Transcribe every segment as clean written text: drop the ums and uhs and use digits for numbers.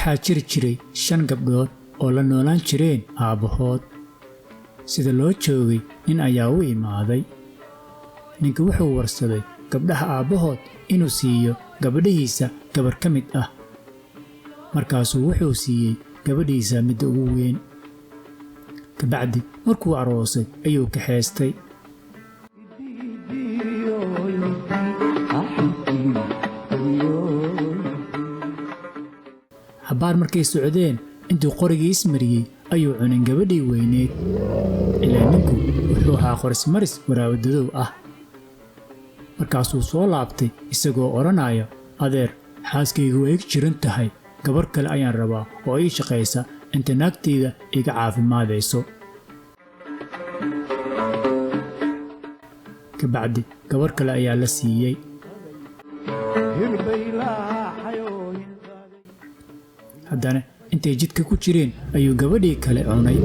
waxaa jiri jiray 5 gabdhood oo la noolaan jireen aabbahood. sida loo joogay nin ayaa u imaaday. ninka wuxuu warsaday gabdhaha aabbahood inuu siiyo gabadhiisa gabar ka mid ah. markaasuu wuxuu siiyey gabadhiisa midda ugu weyn. kabacdi markuu aroosay ayuu kaxaystay. xabaar markay socdeen intuu qorigii ismariyey ayuu cunin gabadhii weyneed. ilaa ninku wuxuu ahaa qorismaris waraawadadow ah. markaasuu soo laabtay isagoo odhanaya, adeer, xaaskaygu way ig jiran tahay, gabar kale ayaan rabaa oo ii shaqaysa inta naagtayda iga caafimaadayso. kabacdi gabar kale ayaa la siiyey. haddana intay jidka ku jireen ayuu gabadhii kale cunay.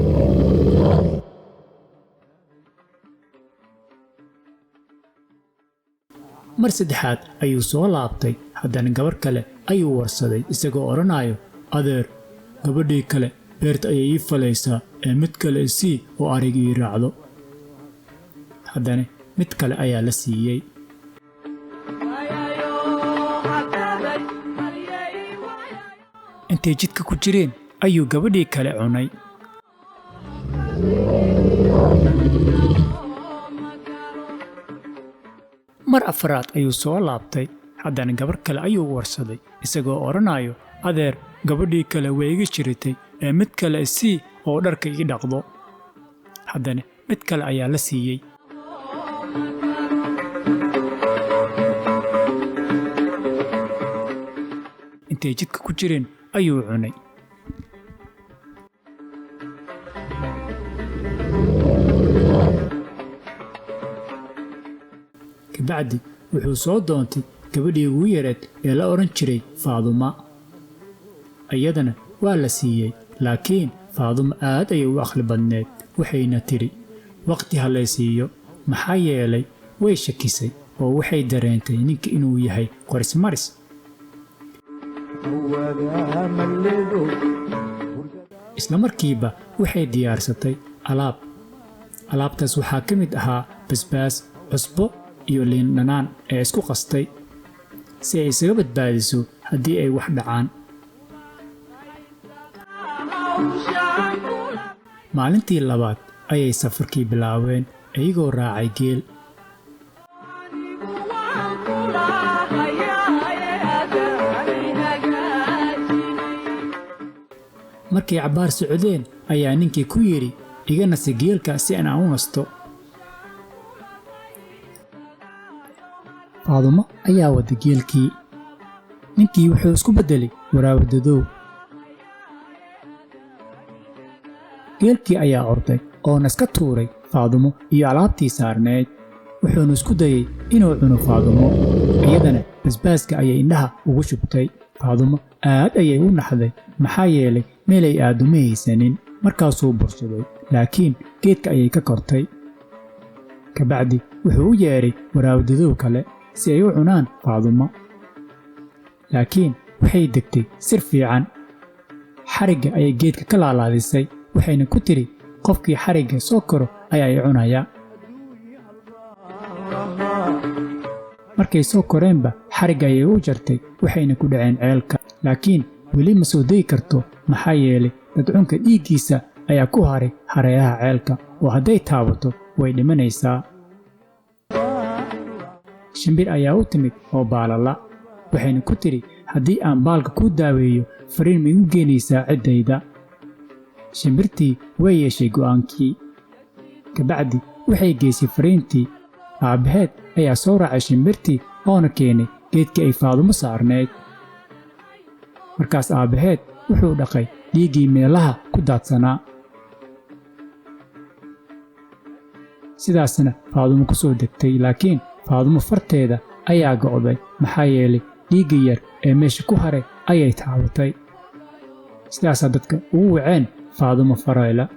mar saddexaad ayuu soo laabtay. haddana gabar kale ayuu warsaday isagoo odhanayo, adeer, gabadhii kale beerta ayay ii falaysaa ee mid kale sii oo ariga ii raacdo. haddana mid kale ayaa la siiyey. intay jidka ku jireen ayuu gabadhii kale cunay. mar afraad ayuu soo laabtay. haddana gabar kale ayuu warsaday isagoo odhanayo, adeer, gabadhii kale way iga jiratay ee mid kale sii oo dharka ii dhaqdo. haddana mid kale ayaa la siiyey. intay jidka ku jireen ayuu cunay. kabacdi wuxuu soo doontay gabadhii ugu yareed ee la odhan jiray Faaduma. iyadana waa la siiyey, laakiin Faaduma aad ayay u aqli badneed. waxayna tidhi, waqti ha lay siiyo. maxaa yeelay way shakisay oo waxay dareentay ninka inuu yahay qorismaris. isla markiiba waxay diyaarsatay alaab. alaabtaas waxaa ka mid ahaa basbaas, cusbo iyo liin dhanaan ee isku qastay si ay isaga badbaadiso haddii ay wax dhacaan. maalintii labaad ayay safarkii bilaabeen iyagoo raacay geel. markay cabbaar socdeen ayaa ninkii ku yidhi, iga nasi geelka si aan u nasto. Faadumo ayaa wada geelkii. ninkii wuxuu isku beddelay waraawadadow. geelkii ayaa orday oona iska tuuray Faadumo iyo alaabtii saarneed. wuxuuna isku dayay inuu cuno Faadumo. iyadana basbaaska ayay indhaha ugu shubtay. Faadumo aad ayay u naxday maxaa yeelay meelay aad uma haysanin. markaasuu bursaday, laakiin geedka ayay ka kortay. kabacdi wuxuu u yeedhay waraawadadow kale si ay u cunaan Faadumo. laakiin waxay degtay sir fiican. xarigga ayay geedka ka laalaadisay. waxayna ku tidhi, qofkii xarigga soo koro ayaa i cunaya. markay soo koreenba xarigga ayay u jartay. waxayna ku dhaceen ceelka. laakiin weli ma soo degi karto maxaa yeelay dadcunka dhiiggiisa ayaa ku haray hareeraha ceelka oo hadday taabato way dhimanaysaa. shimbir ayaa u timid oo baalala. waxayna ku tidhi, haddii aan baalka kuu daaweeyo, fariin ma igu geenaysaa ciddayda? shimbirtii way yeeshay go'aankii. kabacdi waxay geysay fariintii. aabbaheed ayaa soo raacay shimbirtii oona keenay geedkii ay Faadumo saarneyd. markaas aabbaheed wuxuu dhaqay dhiiggii meelaha ku daadsanaa. sidaasna Faadumo ku soo degtay. laakiin Faadumo farteeda ayaa go'day maxaa yeelay dhiigga yar ee meesha ku haray ayay taabatay. sidaasaa dadka ugu waceen Faadumo Farayla.